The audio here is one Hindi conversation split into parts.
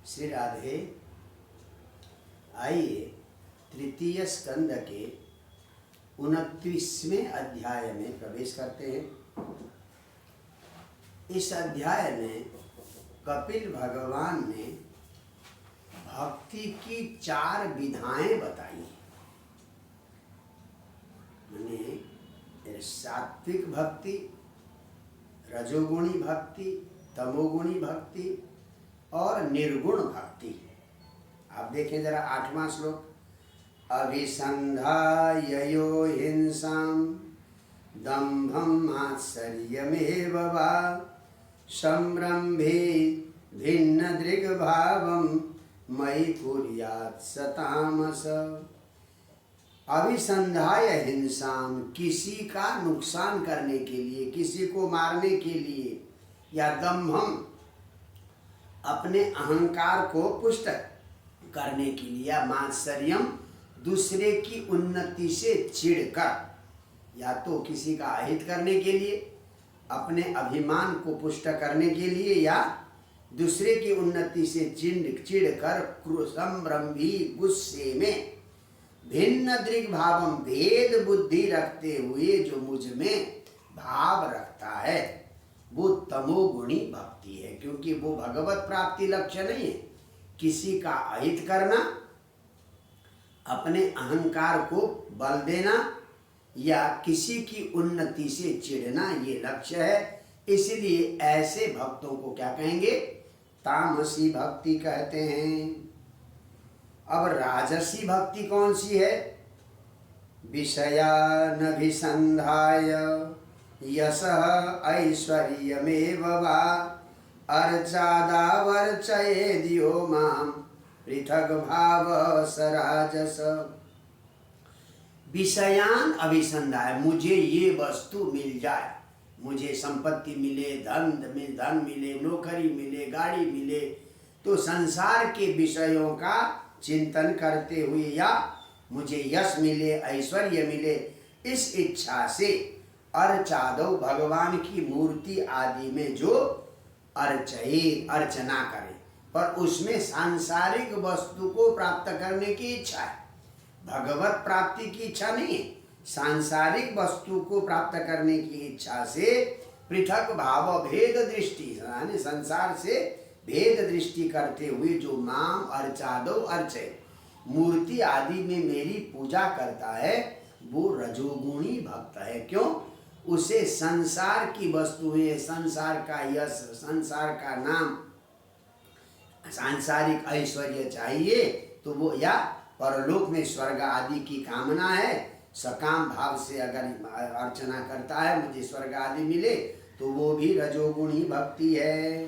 श्री राधे। आइए तृतीय स्कंद के 29वें अध्याय में प्रवेश करते हैं। इस अध्याय में कपिल भगवान ने भक्ति की 4 विधाएं बताई। माने सात्विक भक्ति, रजोगुणी भक्ति, तमोगुणी भक्ति और निर्गुण भक्ति। आप देखें जरा 8वां श्लोक। अभिसंधाययो हिंसां दंभं मात्सर्यमेव वा संरम्भे भिन्न दृग्भावं मयि कुर्यात् सतामस। अभिसंधाय हिंसाम, किसी का नुकसान करने के लिए, किसी को मारने के लिए, या दंभम, अपने अहंकार को पुष्ट करने के लिए, या मात्सर्यम, दूसरे की उन्नति से चिढ़कर, या तो किसी का अहित करने के लिए, अपने अभिमान को पुष्ट करने के लिए, या दूसरे की उन्नति से चिढ़कर संभ्रमी गुस्से में भिन्न दृग्भावम, भेद बुद्धि रखते हुए जो मुझ में भाव रखता है, वो तमोगुणी भक्ति है। क्योंकि वो भगवत प्राप्ति लक्ष्य नहीं है। किसी का अहित करना, अपने अहंकार को बल देना, या किसी की उन्नति से चिढ़ना, ये लक्ष्य है। इसलिए ऐसे भक्तों को क्या कहेंगे? तामसी भक्ति कहते हैं। अब राजसी भक्ति कौन सी है? विषयानभिसंधाय यशः ऐश्वर्यमेव वा अर्चादावर्चयेद्यो मां पृथग भाव स राजस। विषयान अभिसंधाय, मुझे ये वस्तु मिल जाए, मुझे संपत्ति मिले, धन मिले, नौकरी मिले, गाड़ी मिले, तो संसार के विषयों का चिंतन करते हुए, या मुझे यश मिले, ऐश्वर्य मिले, इस इच्छा से अर्चादव, भगवान की मूर्ति आदि में जो अर्चना करे, पर उसमें सांसारिक वस्तु को प्राप्त करने की इच्छा है। भगवत प्राप्ति की इच्छा नहीं है, सांसारिक वस्तु को प्राप्त करने की इच्छा से पृथक भाव भेद दृष्टि, यानी संसार से भेद दृष्टि करते हुए जो माम अर्चादो अर्चय, मूर्ति आदि में मेरी पूजा करता है, वो रजोगुणी भक्त है। क्यों? उसे संसार की वस्तुएं, संसार का यश, संसार का नाम, सांसारिक ऐश्वर्य चाहिए, तो वो, या परलोक में स्वर्ग आदि की कामना है, सकाम भाव से अगर अर्चना करता है, मुझे स्वर्ग आदि मिले, तो वो भी रजोगुणी भक्ति है।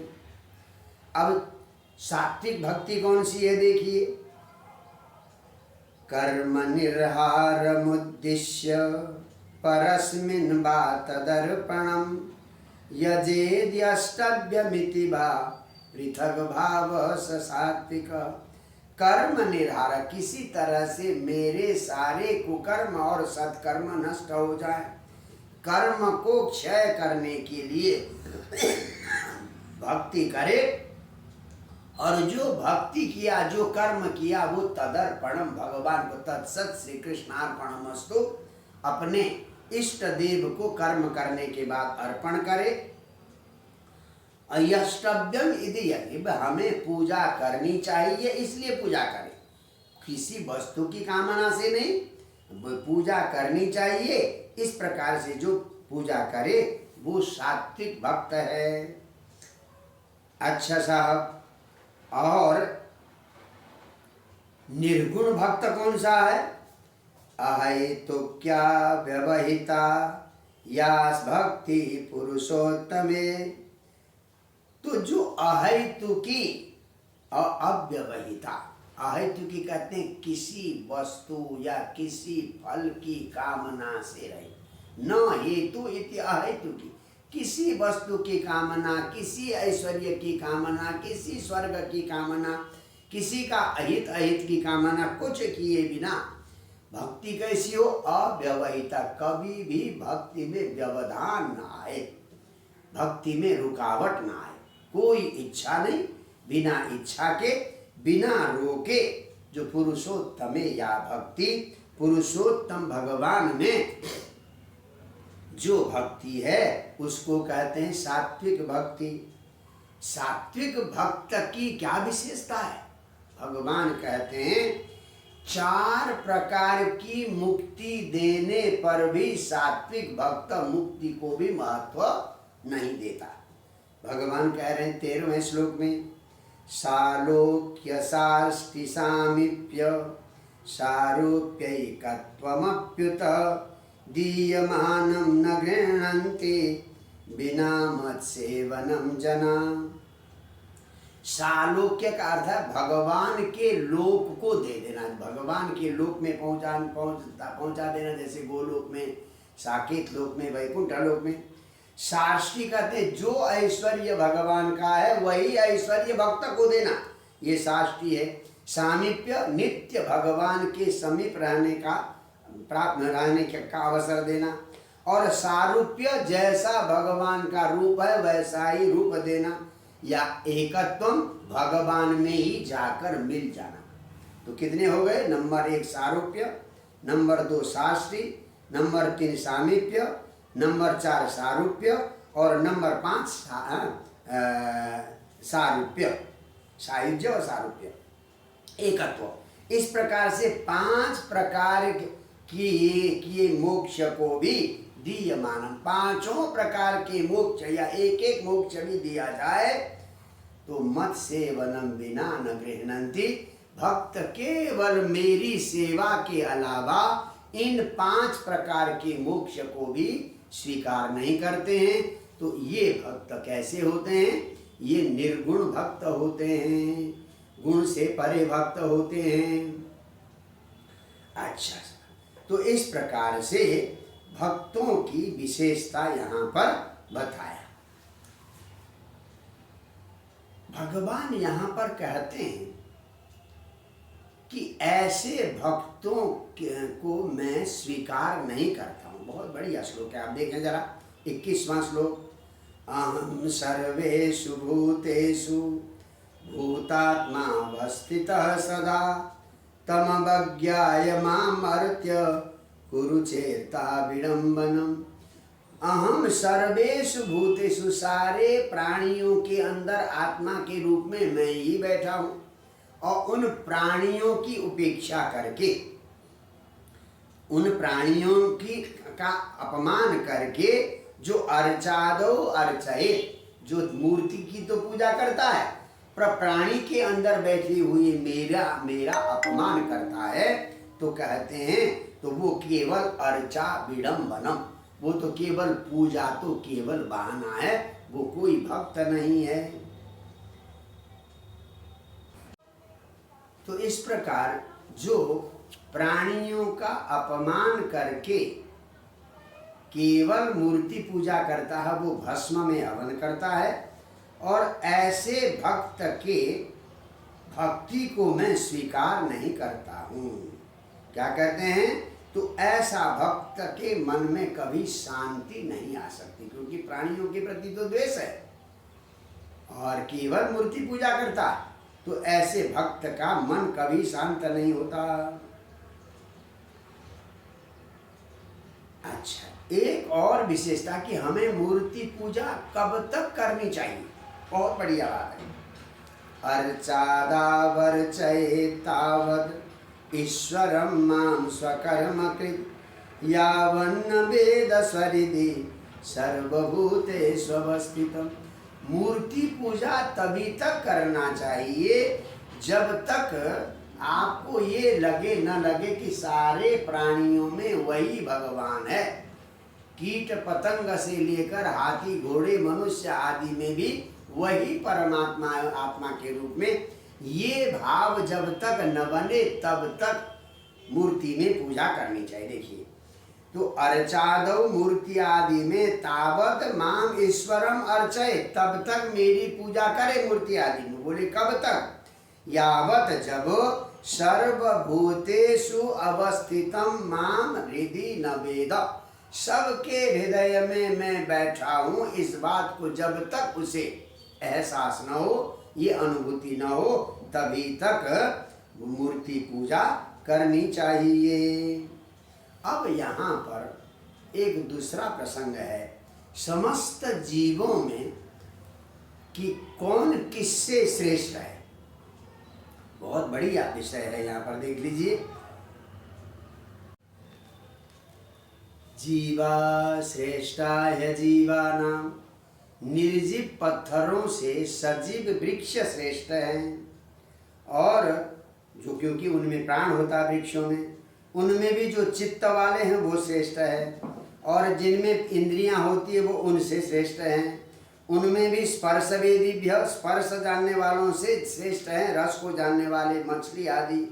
अब सात्विक भक्ति कौन सी है? देखिए, कर्म निर्हारमुद्दिश्य परस्मिन् वा तदर्पणम् यजेद्यष्टव्यमिति वा पृथग भाव स सात्विक। कर्म निर्हार, किसी तरह से मेरे सारे कुकर्म और सत्कर्म नष्ट हो जाए, कर्म को क्षय करने के लिए भक्ति करे, और जो भक्ति किया, जो कर्म किया, वो तदर्पणम, भगवान को तत्सत श्री कृष्णार्पणमस्तु, अपने इष्ट देव को कर्म करने के बाद अर्पण करे। यष्टव्यम इति, हमें पूजा करनी चाहिए, इसलिए पूजा करें, किसी वस्तु की कामना से नहीं, पूजा करनी चाहिए। इस प्रकार से जो पूजा करे वो सात्विक भक्त है। अच्छा साहब, और निर्गुण भक्त कौन सा है? अहेतु क्या व्यवहिता यास भक्ति पुरुषोत्तमे। तो जो अहेतु की अव्यवहिता, अहेतु की कहते हैं किसी वस्तु या किसी फल की कामना से रही, न हेतु इति अहेतु की, किसी वस्तु की कामना, किसी ऐश्वर्य की कामना, किसी स्वर्ग की कामना, किसी का अहित की कामना, कुछ किए बिना भक्ति कैसी हो? अव्यवहिता, कभी भी भक्ति में व्यवधान ना आए, भक्ति में रुकावट ना आए, कोई इच्छा नहीं बिना इच्छा के, बिना रोके, जो पुरुषोत्तम या भक्ति, पुरुषोत्तम भगवान में जो भक्ति है उसको कहते हैं सात्विक भक्ति। सात्विक भक्त की क्या विशेषता है? भगवान कहते हैं 4 प्रकार की मुक्ति देने पर भी सात्विक भक्त मुक्ति को भी महत्व नहीं देता। भगवान कह रहे हैं 13वें श्लोक में, सालोक्य साष्टि सामीप्य सारूप्यैकत्वमप्युत दीयमानं न गृह्णन्ति बिना मत्सेवनं जना। सालोक्य का अर्थ है भगवान के लोक को दे देना, भगवान के लोक में पहुंचा देना, जैसे गोलोक में, साकेत लोक में, वैकुंठ लोक में। साष्टी कहते जो ऐश्वर्य भगवान का है वही ऐश्वर्य भक्त को देना, ये साष्टी है। सामीप्य नित्य भगवान के समीप रहने का, प्राप्त रहने का अवसर देना। और सारूप्य जैसा भगवान का रूप है वैसा ही रूप देना, या एकत्व भगवान में ही जाकर मिल जाना। तो कितने हो गए? Number 1 सारूप्य, number 2 Sashti, number 3 सामीप्य, number 4 सारूप्य और नंबर 5 सारूप्य, सायुज्य और सारूप्य, एकत्व। इस प्रकार से 5 प्रकार किए मोक्ष को भी दीयमानम, 5 प्रकार के मोक्ष या एक मोक्ष भी दिया जाए तो मत सेवनम बिना न गृह्णन्ति, भक्त केवल मेरी सेवा के अलावा इन 5 प्रकार के मोक्ष को भी स्वीकार नहीं करते हैं। तो ये भक्त कैसे होते हैं? ये निर्गुण भक्त होते हैं, गुण से परे भक्त होते हैं। अच्छा, तो इस प्रकार से भक्तों की विशेषता यहाँ पर बताया। भगवान यहाँ पर कहते हैं कि ऐसे भक्तों को मैं स्वीकार नहीं करता हूँ। बहुत बढ़िया श्लोक है, आप देखें जरा 21वां श्लोक, अहम सर्वेषु भूतेषु भूतात्मावस्थितः सदा तमवज्ञाय मामर्त्य कुरुचेता विडम्बनम। अहम सर्वेषु भूतेषु, सारे प्राणियों के अंदर आत्मा के रूप में मैं ही बैठा हूँ, और उन प्राणियों की उपेक्षा करके, उन प्राणियों की का अपमान करके, जो अर्चादो अर्चये, जो मूर्ति की तो पूजा करता है पर प्राणी के अंदर बैठी हुई मेरा अपमान करता है, तो कहते हैं तो वो केवल अर्चा विडम्बनम, वो तो केवल पूजा, तो केवल बहाना है, वो कोई भक्त नहीं है। तो इस प्रकार जो प्राणियों का अपमान करके केवल मूर्ति पूजा करता है वो भस्म में हवन करता है, और ऐसे भक्त के भक्ति को मैं स्वीकार नहीं करता हूँ। क्या कहते हैं? तो ऐसा भक्त के मन में कभी शांति नहीं आ सकती, क्योंकि प्राणियों के प्रति तो द्वेष है और केवल मूर्ति पूजा करता है, तो ऐसे भक्त का मन कभी शांत नहीं होता। अच्छा, एक और विशेषता कि हमें मूर्ति पूजा कब तक करनी चाहिए, बहुत बढ़िया बात है। अर्चादावर्चये तावद् ईश्वरं मां स्वकर्म कृत यावन्न वेद स्वरिधि सर्वभूतेषु अवस्थितम्। मूर्ति पूजा तभी तक करना चाहिए जब तक आपको ये लगे न लगे कि सारे प्राणियों में वही भगवान है। कीट पतंग से लेकर हाथी घोड़े मनुष्य आदि में भी वही परमात्मा आत्मा के रूप में, ये भाव जब तक न बने तब तक मूर्ति में पूजा करनी चाहिए। देखिए, तो अर्चादौ मूर्ति आदि में तावत माम ईश्वरम अर्चय, तब तक मेरी पूजा करे मूर्ति आदि में। बोले कब तक? यावत जब सर्वभूतेषु अवस्थितम माम हृदि न वेद, सबके हृदय में मैं बैठा हूँ, इस बात को जब तक उसे एहसास न हो ये अनुभूति न हो तभी तक मूर्ति पूजा करनी चाहिए। अब यहाँ पर एक दूसरा प्रसंग है, समस्त जीवों में कि कौन किससे श्रेष्ठ है। बहुत बढ़िया विषय है, यहाँ पर देख लीजिए। जीवा श्रेष्ठा है जीवानाम, निर्जीव पत्थरों से सजीव वृक्ष श्रेष्ठ हैं। और जो क्योंकि उनमें प्राण होता है वृक्षों में, उनमें भी जो चित्त वाले हैं वो श्रेष्ठ है, और जिनमें इंद्रियां होती है वो उनसे श्रेष्ठ हैं। उनमें भी स्पर्श वेदीभ्य, स्पर्श जानने वालों से श्रेष्ठ हैं, रस को जानने वाले मछली आदि।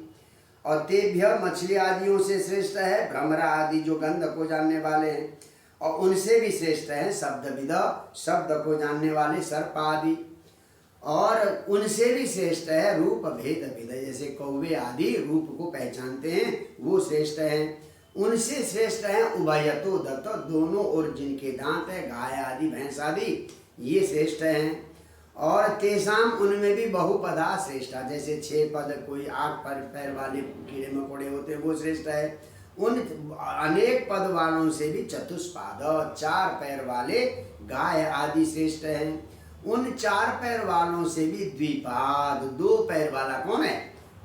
और तेभ्य, मछली आदियों से श्रेष्ठ है भ्रमरा आदि जो गंध को जानने वाले हैं, और उनसे भी श्रेष्ठ हैं शब्दविद, शब्द को जानने वाले सर्प आदि। और उनसे भी श्रेष्ठ है रूप भेद विद, जैसे कौवे आदि रूप को पहचानते हैं वो श्रेष्ठ हैं। उनसे श्रेष्ठ हैं उभयतो दत्त, दोनों ओर जिनके दांत है, गाय आदि भैंस आदि, ये श्रेष्ठ हैं। और तेसाम, उनमें भी बहुपदा श्रेष्ठा, जैसे 6 पद, कोई 8 पैर वाले कीड़े मकोड़े होते हैं वो श्रेष्ठ है। उन अनेक पद वालों से भी चतुष्पाद, 4 पैर वाले गाय आदि श्रेष्ठ हैं। उन 4 पैर वालों से भी द्विपाद, 2 पैर वाला कौन है,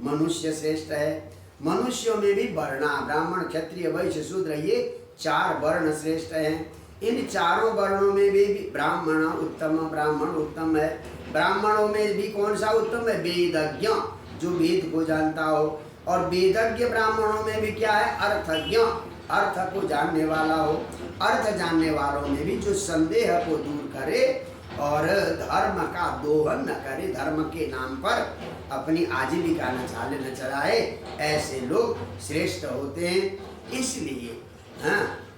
मनुष्य श्रेष्ठ है। मनुष्यों में भी वर्णा, ब्राह्मण क्षत्रिय वैश्य शूद्र, ये 4 वर्ण श्रेष्ठ हैं। इन चारों वर्णों में भी ब्राह्मण उत्तम, ब्राह्मण उत्तम है। ब्राह्मणों में भी कौन सा उत्तम है, वेदज्ञ, जो वेद को जानता हो। और वेदज्ञ ब्राह्मणों में भी क्या है, अर्थज्ञ, अर्थ को जानने वाला हो। अर्थ जानने वालों में भी जो संदेह को दूर करे और धर्म का दोहन न करे, धर्म के नाम पर अपनी आजीविका न चलाए, ऐसे लोग श्रेष्ठ होते हैं। इसलिए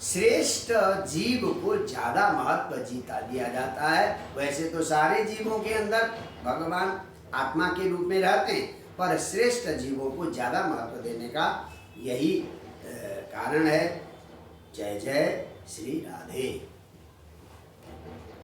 श्रेष्ठ जीव को ज्यादा महत्व जीता दिया जाता है। वैसे तो सारे जीवों के अंदर भगवान आत्मा के रूप में रहते हैं, पर श्रेष्ठ जीवों को ज्यादा महत्व देने का यही कारण है। जय जय श्री राधे।